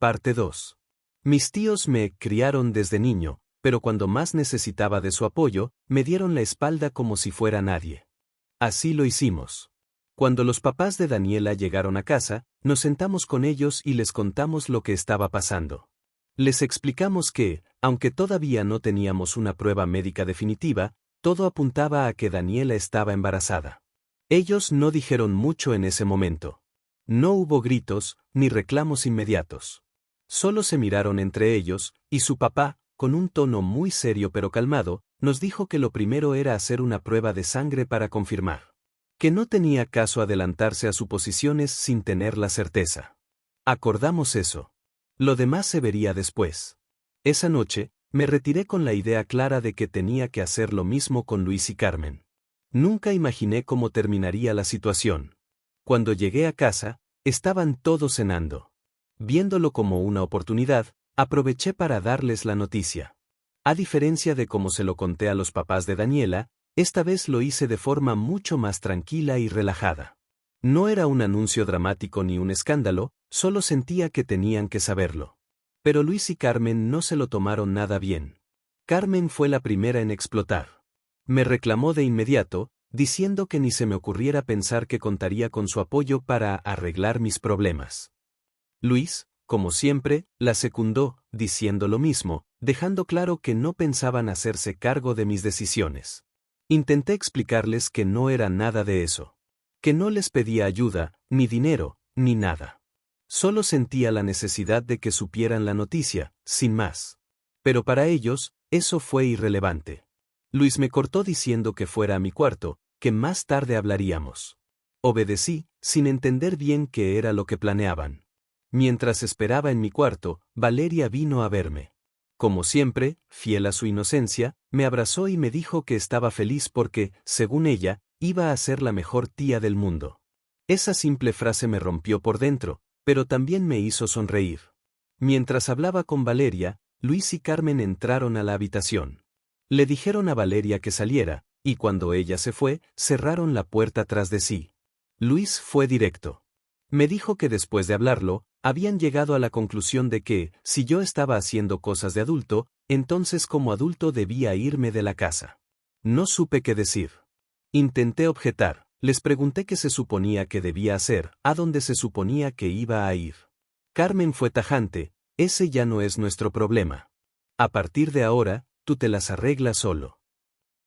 Parte 2. Mis tíos me criaron desde niño, pero cuando más necesitaba de su apoyo, me dieron la espalda como si fuera nadie. Así lo hicimos. Cuando los papás de Daniela llegaron a casa, nos sentamos con ellos y les contamos lo que estaba pasando. Les explicamos que, aunque todavía no teníamos una prueba médica definitiva, todo apuntaba a que Daniela estaba embarazada. Ellos no dijeron mucho en ese momento. No hubo gritos, ni reclamos inmediatos. Solo se miraron entre ellos, y su papá, con un tono muy serio pero calmado, nos dijo que lo primero era hacer una prueba de sangre para confirmar. Que no tenía caso adelantarse a suposiciones sin tener la certeza. Acordamos eso. Lo demás se vería después. Esa noche, me retiré con la idea clara de que tenía que hacer lo mismo con Luis y Carmen. Nunca imaginé cómo terminaría la situación. Cuando llegué a casa, estaban todos cenando. Viéndolo como una oportunidad, aproveché para darles la noticia. A diferencia de cómo se lo conté a los papás de Daniela, esta vez lo hice de forma mucho más tranquila y relajada. No era un anuncio dramático ni un escándalo, solo sentía que tenían que saberlo. Pero Luis y Carmen no se lo tomaron nada bien. Carmen fue la primera en explotar. Me reclamó de inmediato, diciendo que ni se me ocurriera pensar que contaría con su apoyo para arreglar mis problemas. Luis, como siempre, la secundó, diciendo lo mismo, dejando claro que no pensaban hacerse cargo de mis decisiones. Intenté explicarles que no era nada de eso. Que no les pedía ayuda, ni dinero, ni nada. Solo sentía la necesidad de que supieran la noticia, sin más. Pero para ellos, eso fue irrelevante. Luis me cortó diciendo que fuera a mi cuarto, que más tarde hablaríamos. Obedecí, sin entender bien qué era lo que planeaban. Mientras esperaba en mi cuarto, Valeria vino a verme. Como siempre, fiel a su inocencia, me abrazó y me dijo que estaba feliz porque, según ella, iba a ser la mejor tía del mundo. Esa simple frase me rompió por dentro, pero también me hizo sonreír. Mientras hablaba con Valeria, Luis y Carmen entraron a la habitación. Le dijeron a Valeria que saliera, y cuando ella se fue, cerraron la puerta tras de sí. Luis fue directo. Me dijo que después de hablarlo, habían llegado a la conclusión de que, si yo estaba haciendo cosas de adulto, entonces como adulto debía irme de la casa. No supe qué decir. Intenté objetar, les pregunté qué se suponía que debía hacer, a dónde se suponía que iba a ir. Carmen fue tajante, ese ya no es nuestro problema. A partir de ahora, tú te las arreglas solo.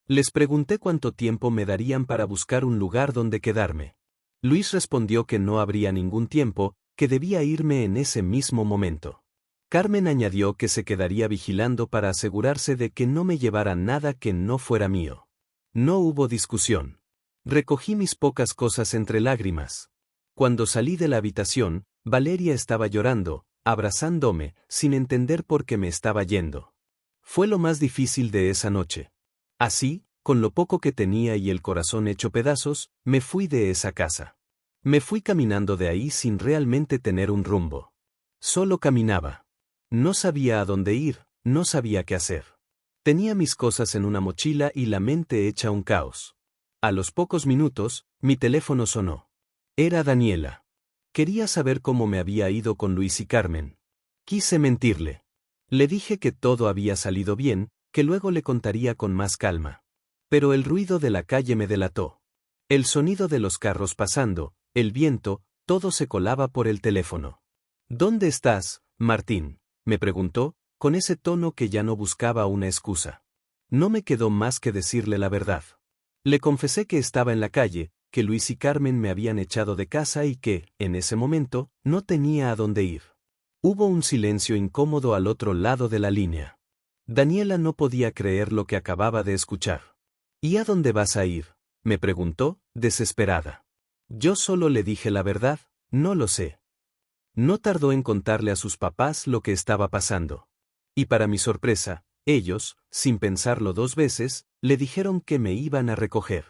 Les pregunté cuánto tiempo me darían para buscar un lugar donde quedarme. Luis respondió que no habría ningún tiempo, que debía irme en ese mismo momento. Carmen añadió que se quedaría vigilando para asegurarse de que no me llevara nada que no fuera mío. No hubo discusión. Recogí mis pocas cosas entre lágrimas. Cuando salí de la habitación, Valeria estaba llorando, abrazándome, sin entender por qué me estaba yendo. Fue lo más difícil de esa noche. Así, con lo poco que tenía y el corazón hecho pedazos, me fui de esa casa. Me fui caminando de ahí sin realmente tener un rumbo. Solo caminaba. No sabía a dónde ir, no sabía qué hacer. Tenía mis cosas en una mochila y la mente hecha un caos. A los pocos minutos, mi teléfono sonó. Era Daniela. Quería saber cómo me había ido con Luis y Carmen. Quise mentirle. Le dije que todo había salido bien, que luego le contaría con más calma. Pero el ruido de la calle me delató. El sonido de los carros pasando, el viento, todo se colaba por el teléfono. ¿Dónde estás, Martín?, me preguntó, con ese tono que ya no buscaba una excusa. No me quedó más que decirle la verdad. Le confesé que estaba en la calle, que Luis y Carmen me habían echado de casa y que, en ese momento, no tenía a dónde ir. Hubo un silencio incómodo al otro lado de la línea. Daniela no podía creer lo que acababa de escuchar. ¿Y a dónde vas a ir?, me preguntó, desesperada. Yo solo le dije la verdad, no lo sé. No tardó en contarle a sus papás lo que estaba pasando. Y para mi sorpresa, ellos, sin pensarlo dos veces, le dijeron que me iban a recoger.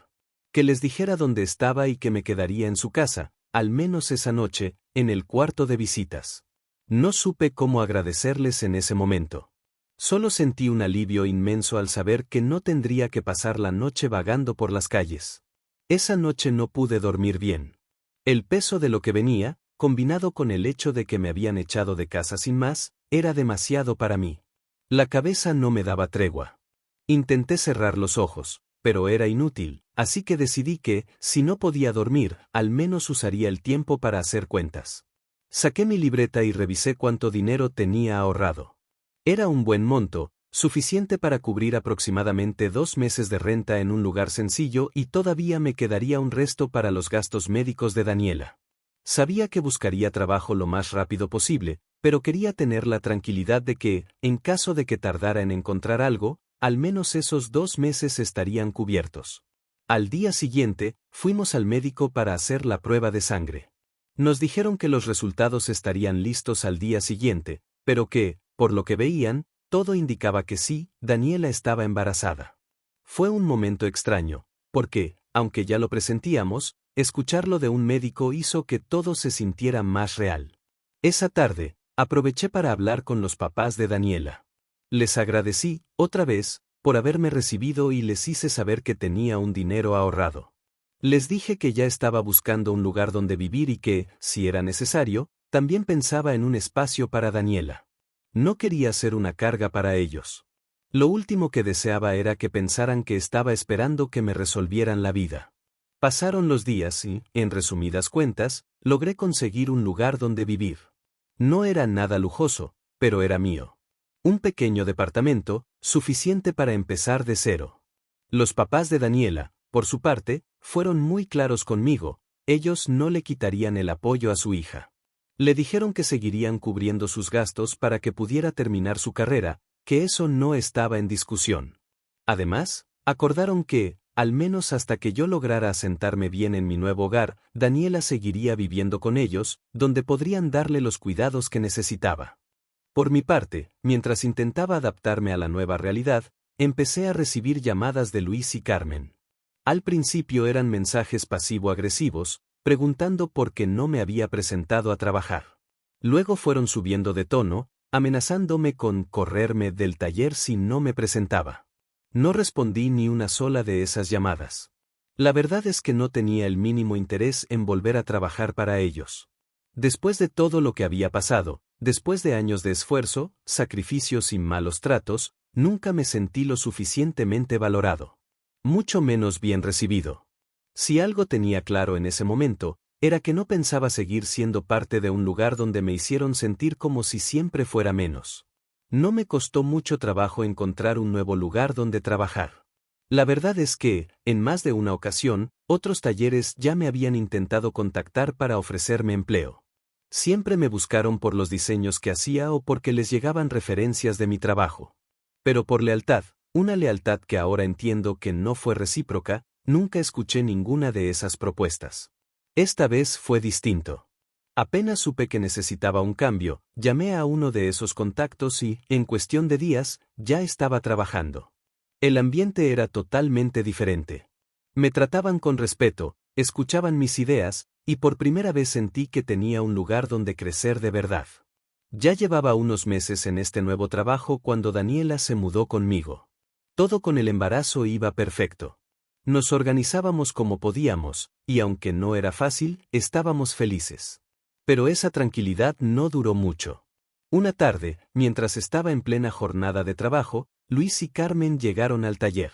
Que les dijera dónde estaba y que me quedaría en su casa, al menos esa noche, en el cuarto de visitas. No supe cómo agradecerles en ese momento. Solo sentí un alivio inmenso al saber que no tendría que pasar la noche vagando por las calles. Esa noche no pude dormir bien. El peso de lo que venía, combinado con el hecho de que me habían echado de casa sin más, era demasiado para mí. La cabeza no me daba tregua. Intenté cerrar los ojos, pero era inútil, así que decidí que, si no podía dormir, al menos usaría el tiempo para hacer cuentas. Saqué mi libreta y revisé cuánto dinero tenía ahorrado. Era un buen monto, suficiente para cubrir aproximadamente 2 meses de renta en un lugar sencillo y todavía me quedaría un resto para los gastos médicos de Daniela. Sabía que buscaría trabajo lo más rápido posible, pero quería tener la tranquilidad de que, en caso de que tardara en encontrar algo, al menos esos 2 meses estarían cubiertos. Al día siguiente, fuimos al médico para hacer la prueba de sangre. Nos dijeron que los resultados estarían listos al día siguiente, pero que, por lo que veían, todo indicaba que sí, Daniela estaba embarazada. Fue un momento extraño, porque, aunque ya lo presentíamos, escucharlo de un médico hizo que todo se sintiera más real. Esa tarde, aproveché para hablar con los papás de Daniela. Les agradecí, otra vez, por haberme recibido y les hice saber que tenía un dinero ahorrado. Les dije que ya estaba buscando un lugar donde vivir y que, si era necesario, también pensaba en un espacio para Daniela. No quería ser una carga para ellos. Lo último que deseaba era que pensaran que estaba esperando que me resolvieran la vida. Pasaron los días y, en resumidas cuentas, logré conseguir un lugar donde vivir. No era nada lujoso, pero era mío. Un pequeño departamento, suficiente para empezar de cero. Los papás de Daniela, por su parte, fueron muy claros conmigo, ellos no le quitarían el apoyo a su hija. Le dijeron que seguirían cubriendo sus gastos para que pudiera terminar su carrera, que eso no estaba en discusión. Además, acordaron que, al menos hasta que yo lograra asentarme bien en mi nuevo hogar, Daniela seguiría viviendo con ellos, donde podrían darle los cuidados que necesitaba. Por mi parte, mientras intentaba adaptarme a la nueva realidad, empecé a recibir llamadas de Luis y Carmen. Al principio eran mensajes pasivo-agresivos, preguntando por qué no me había presentado a trabajar. Luego fueron subiendo de tono, amenazándome con correrme del taller si no me presentaba. No respondí ni una sola de esas llamadas. La verdad es que no tenía el mínimo interés en volver a trabajar para ellos. Después de todo lo que había pasado, después de años de esfuerzo, sacrificios y malos tratos, nunca me sentí lo suficientemente valorado. Mucho menos bien recibido. Si algo tenía claro en ese momento, era que no pensaba seguir siendo parte de un lugar donde me hicieron sentir como si siempre fuera menos. No me costó mucho trabajo encontrar un nuevo lugar donde trabajar. La verdad es que, en más de una ocasión, otros talleres ya me habían intentado contactar para ofrecerme empleo. Siempre me buscaron por los diseños que hacía o porque les llegaban referencias de mi trabajo. Pero por lealtad, una lealtad que ahora entiendo que no fue recíproca, nunca escuché ninguna de esas propuestas. Esta vez fue distinto. Apenas supe que necesitaba un cambio, llamé a uno de esos contactos y, en cuestión de días, ya estaba trabajando. El ambiente era totalmente diferente. Me trataban con respeto, escuchaban mis ideas, y por primera vez sentí que tenía un lugar donde crecer de verdad. Ya llevaba unos meses en este nuevo trabajo cuando Daniela se mudó conmigo. Todo con el embarazo iba perfecto. Nos organizábamos como podíamos, y aunque no era fácil, estábamos felices. Pero esa tranquilidad no duró mucho. Una tarde, mientras estaba en plena jornada de trabajo, Luis y Carmen llegaron al taller.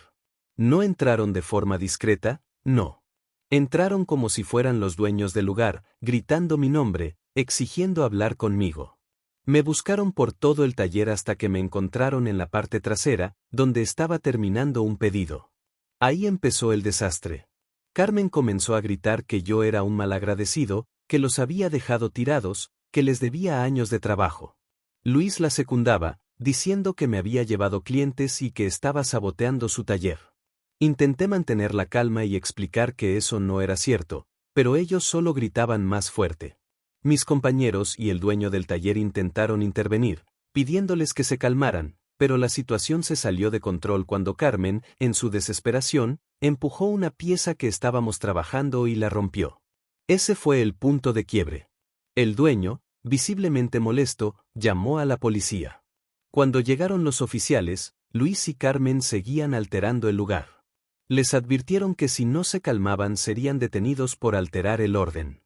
No entraron de forma discreta, no. Entraron como si fueran los dueños del lugar, gritando mi nombre, exigiendo hablar conmigo. Me buscaron por todo el taller hasta que me encontraron en la parte trasera, donde estaba terminando un pedido. Ahí empezó el desastre. Carmen comenzó a gritar que yo era un malagradecido, que los había dejado tirados, que les debía años de trabajo. Luis la secundaba, diciendo que me había llevado clientes y que estaba saboteando su taller. Intenté mantener la calma y explicar que eso no era cierto, pero ellos solo gritaban más fuerte. Mis compañeros y el dueño del taller intentaron intervenir, pidiéndoles que se calmaran, pero la situación se salió de control cuando Carmen, en su desesperación, empujó una pieza que estábamos trabajando y la rompió. Ese fue el punto de quiebre. El dueño, visiblemente molesto, llamó a la policía. Cuando llegaron los oficiales, Luis y Carmen seguían alterando el lugar. Les advirtieron que si no se calmaban serían detenidos por alterar el orden.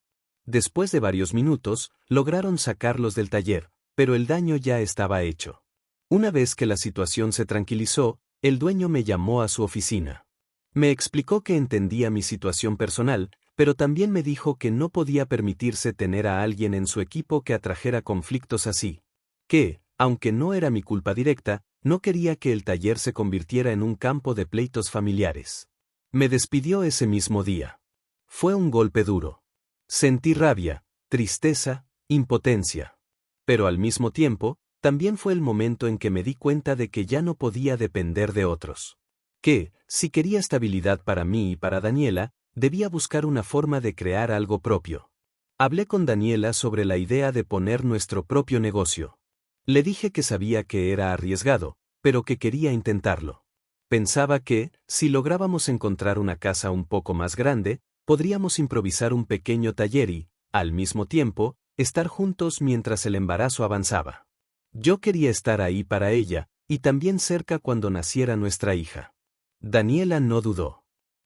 Después de varios minutos, lograron sacarlos del taller, pero el daño ya estaba hecho. Una vez que la situación se tranquilizó, el dueño me llamó a su oficina. Me explicó que entendía mi situación personal, pero también me dijo que no podía permitirse tener a alguien en su equipo que atrajera conflictos así. Que, aunque no era mi culpa directa, no quería que el taller se convirtiera en un campo de pleitos familiares. Me despidió ese mismo día. Fue un golpe duro. Sentí rabia, tristeza, impotencia. Pero al mismo tiempo, también fue el momento en que me di cuenta de que ya no podía depender de otros. Que, si quería estabilidad para mí y para Daniela, debía buscar una forma de crear algo propio. Hablé con Daniela sobre la idea de poner nuestro propio negocio. Le dije que sabía que era arriesgado, pero que quería intentarlo. Pensaba que, si lográbamos encontrar una casa un poco más grande, podríamos improvisar un pequeño taller y, al mismo tiempo, estar juntos mientras el embarazo avanzaba. Yo quería estar ahí para ella, y también cerca cuando naciera nuestra hija. Daniela no dudó.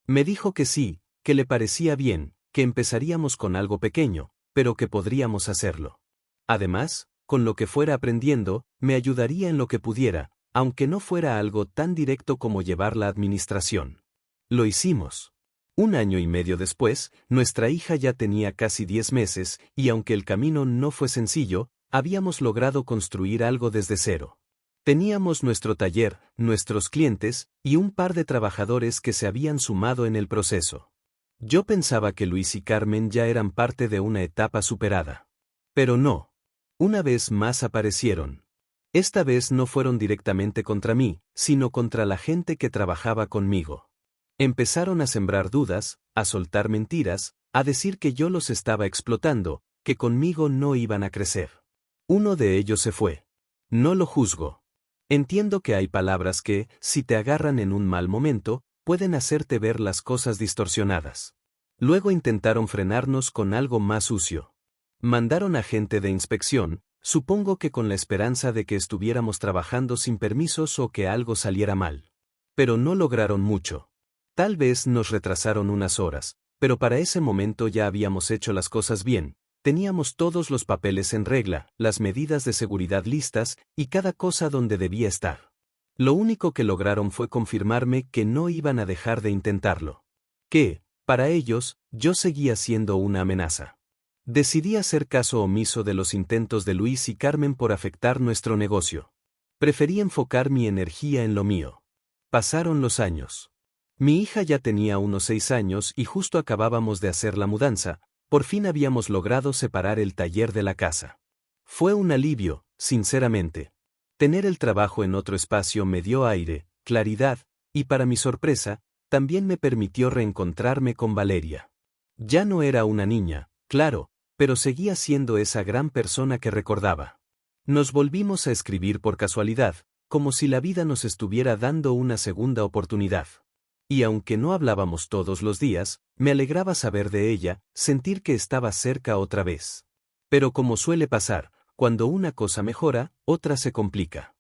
Me dijo que sí, que le parecía bien, que empezaríamos con algo pequeño, pero que podríamos hacerlo. Además, con lo que fuera aprendiendo, me ayudaría en lo que pudiera, aunque no fuera algo tan directo como llevar la administración. Lo hicimos. 1 año y medio después, nuestra hija ya tenía casi 10 meses, y aunque el camino no fue sencillo, habíamos logrado construir algo desde cero. Teníamos nuestro taller, nuestros clientes, y un par de trabajadores que se habían sumado en el proceso. Yo pensaba que Luis y Carmen ya eran parte de una etapa superada. Pero no. Una vez más aparecieron. Esta vez no fueron directamente contra mí, sino contra la gente que trabajaba conmigo. Empezaron a sembrar dudas, a soltar mentiras, a decir que yo los estaba explotando, que conmigo no iban a crecer. Uno de ellos se fue. No lo juzgo. Entiendo que hay palabras que, si te agarran en un mal momento, pueden hacerte ver las cosas distorsionadas. Luego intentaron frenarnos con algo más sucio. Mandaron a gente de inspección, supongo que con la esperanza de que estuviéramos trabajando sin permisos o que algo saliera mal. Pero no lograron mucho. Tal vez nos retrasaron unas horas, pero para ese momento ya habíamos hecho las cosas bien, teníamos todos los papeles en regla, las medidas de seguridad listas y cada cosa donde debía estar. Lo único que lograron fue confirmarme que no iban a dejar de intentarlo. Que, para ellos, yo seguía siendo una amenaza. Decidí hacer caso omiso de los intentos de Luis y Carmen por afectar nuestro negocio. Preferí enfocar mi energía en lo mío. Pasaron los años. Mi hija ya tenía unos 6 años y justo acabábamos de hacer la mudanza, por fin habíamos logrado separar el taller de la casa. Fue un alivio, sinceramente. Tener el trabajo en otro espacio me dio aire, claridad, y para mi sorpresa, también me permitió reencontrarme con Valeria. Ya no era una niña, claro, pero seguía siendo esa gran persona que recordaba. Nos volvimos a escribir por casualidad, como si la vida nos estuviera dando una segunda oportunidad. Y aunque no hablábamos todos los días, me alegraba saber de ella, sentir que estaba cerca otra vez. Pero como suele pasar, cuando una cosa mejora, otra se complica.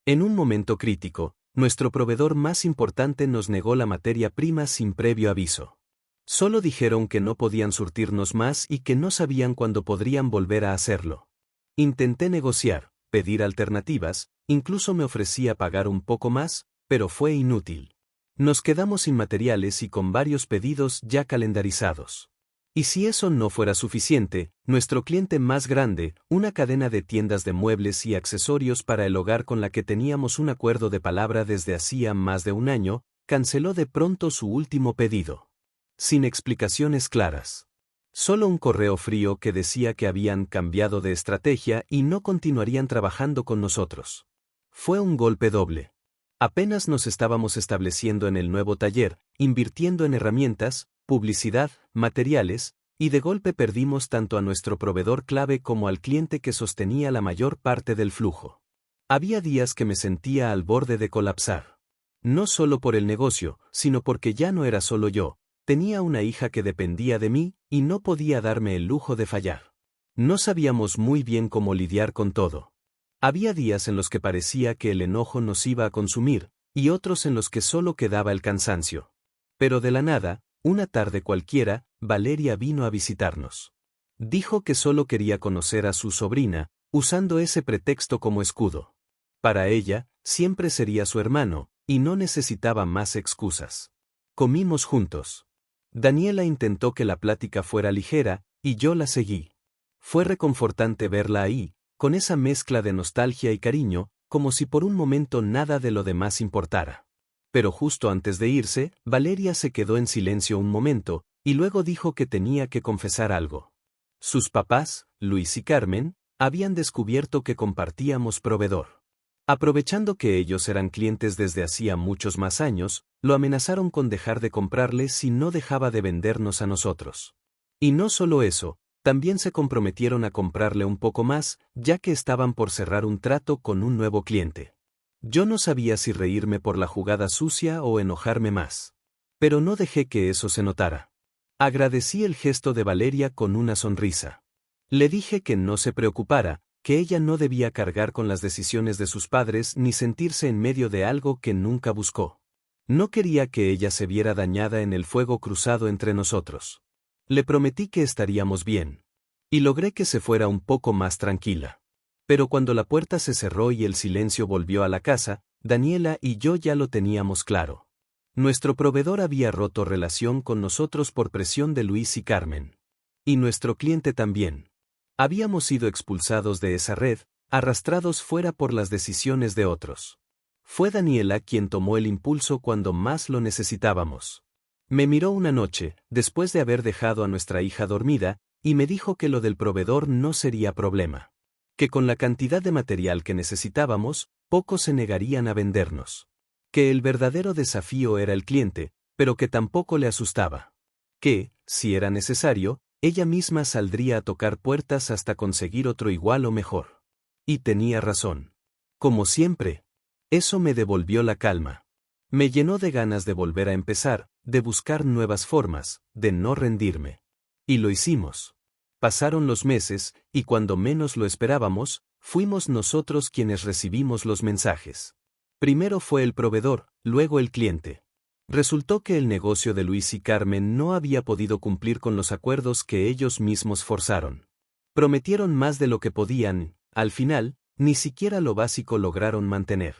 En un momento crítico, nuestro proveedor más importante nos negó la materia prima sin previo aviso. Solo dijeron que no podían surtirnos más y que no sabían cuándo podrían volver a hacerlo. Intenté negociar, pedir alternativas, incluso me ofrecía pagar un poco más, pero fue inútil. Nos quedamos sin materiales y con varios pedidos ya calendarizados. Y si eso no fuera suficiente, nuestro cliente más grande, una cadena de tiendas de muebles y accesorios para el hogar con la que teníamos un acuerdo de palabra desde hacía más de 1 año, canceló de pronto su último pedido. Sin explicaciones claras. Solo un correo frío que decía que habían cambiado de estrategia y no continuarían trabajando con nosotros. Fue un golpe doble. Apenas nos estábamos estableciendo en el nuevo taller, invirtiendo en herramientas, publicidad, materiales, y de golpe perdimos tanto a nuestro proveedor clave como al cliente que sostenía la mayor parte del flujo. Había días que me sentía al borde de colapsar. No solo por el negocio, sino porque ya no era solo yo, tenía una hija que dependía de mí y no podía darme el lujo de fallar. No sabíamos muy bien cómo lidiar con todo. Había días en los que parecía que el enojo nos iba a consumir, y otros en los que solo quedaba el cansancio. Pero de la nada, una tarde cualquiera, Valeria vino a visitarnos. Dijo que solo quería conocer a su sobrina, usando ese pretexto como escudo. Para ella, siempre sería su hermano, y no necesitaba más excusas. Comimos juntos. Daniela intentó que la plática fuera ligera, y yo la seguí. Fue reconfortante verla ahí, con esa mezcla de nostalgia y cariño, como si por un momento nada de lo demás importara. Pero justo antes de irse, Valeria se quedó en silencio un momento, y luego dijo que tenía que confesar algo. Sus papás, Luis y Carmen, habían descubierto que compartíamos proveedor. Aprovechando que ellos eran clientes desde hacía muchos más años, lo amenazaron con dejar de comprarle si no dejaba de vendernos a nosotros. Y no solo eso, también se comprometieron a comprarle un poco más, ya que estaban por cerrar un trato con un nuevo cliente. Yo no sabía si reírme por la jugada sucia o enojarme más. Pero no dejé que eso se notara. Agradecí el gesto de Valeria con una sonrisa. Le dije que no se preocupara, que ella no debía cargar con las decisiones de sus padres ni sentirse en medio de algo que nunca buscó. No quería que ella se viera dañada en el fuego cruzado entre nosotros. Le prometí que estaríamos bien. Y logré que se fuera un poco más tranquila. Pero cuando la puerta se cerró y el silencio volvió a la casa, Daniela y yo ya lo teníamos claro. Nuestro proveedor había roto relación con nosotros por presión de Luis y Carmen. Y nuestro cliente también. Habíamos sido expulsados de esa red, arrastrados fuera por las decisiones de otros. Fue Daniela quien tomó el impulso cuando más lo necesitábamos. Me miró una noche, después de haber dejado a nuestra hija dormida, y me dijo que lo del proveedor no sería problema. Que con la cantidad de material que necesitábamos, pocos se negarían a vendernos. Que el verdadero desafío era el cliente, pero que tampoco le asustaba. Que, si era necesario, ella misma saldría a tocar puertas hasta conseguir otro igual o mejor. Y tenía razón. Como siempre. Eso me devolvió la calma. Me llenó de ganas de volver a empezar, de buscar nuevas formas, de no rendirme. Y lo hicimos. Pasaron los meses, y cuando menos lo esperábamos, fuimos nosotros quienes recibimos los mensajes. Primero fue el proveedor, luego el cliente. Resultó que el negocio de Luis y Carmen no había podido cumplir con los acuerdos que ellos mismos forzaron. Prometieron más de lo que podían, al final, ni siquiera lo básico lograron mantener.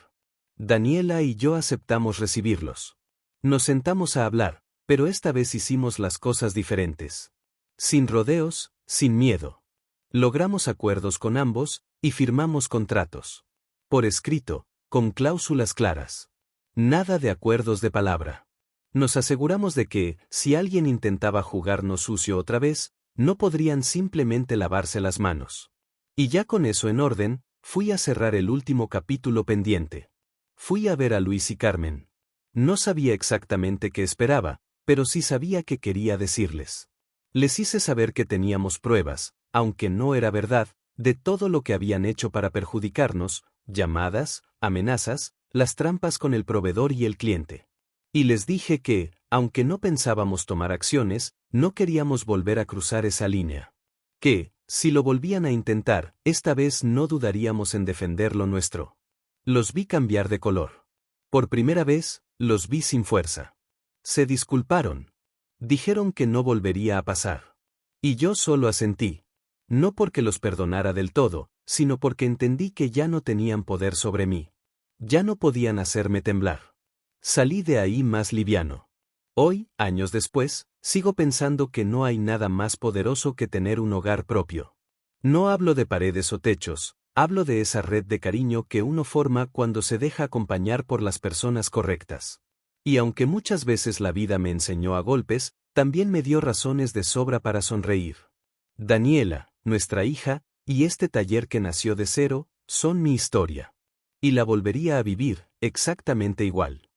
Daniela y yo aceptamos recibirlos. Nos sentamos a hablar, pero esta vez hicimos las cosas diferentes. Sin rodeos, sin miedo. Logramos acuerdos con ambos, y firmamos contratos. Por escrito, con cláusulas claras. Nada de acuerdos de palabra. Nos aseguramos de que, si alguien intentaba jugarnos sucio otra vez, no podrían simplemente lavarse las manos. Y ya con eso en orden, fui a cerrar el último capítulo pendiente. Fui a ver a Luis y Carmen. No sabía exactamente qué esperaba, pero sí sabía qué quería decirles. Les hice saber que teníamos pruebas, aunque no era verdad, de todo lo que habían hecho para perjudicarnos, llamadas, amenazas, las trampas con el proveedor y el cliente. Y les dije que, aunque no pensábamos tomar acciones, no queríamos volver a cruzar esa línea. Que, si lo volvían a intentar, esta vez no dudaríamos en defender lo nuestro. Los vi cambiar de color. Por primera vez, los vi sin fuerza. Se disculparon. Dijeron que no volvería a pasar. Y yo solo asentí. No porque los perdonara del todo, sino porque entendí que ya no tenían poder sobre mí. Ya no podían hacerme temblar. Salí de ahí más liviano. Hoy, años después, sigo pensando que no hay nada más poderoso que tener un hogar propio. No hablo de paredes o techos, hablo de esa red de cariño que uno forma cuando se deja acompañar por las personas correctas. Y aunque muchas veces la vida me enseñó a golpes, también me dio razones de sobra para sonreír. Daniela, nuestra hija, y este taller que nació de cero, son mi historia. Y la volvería a vivir, exactamente igual.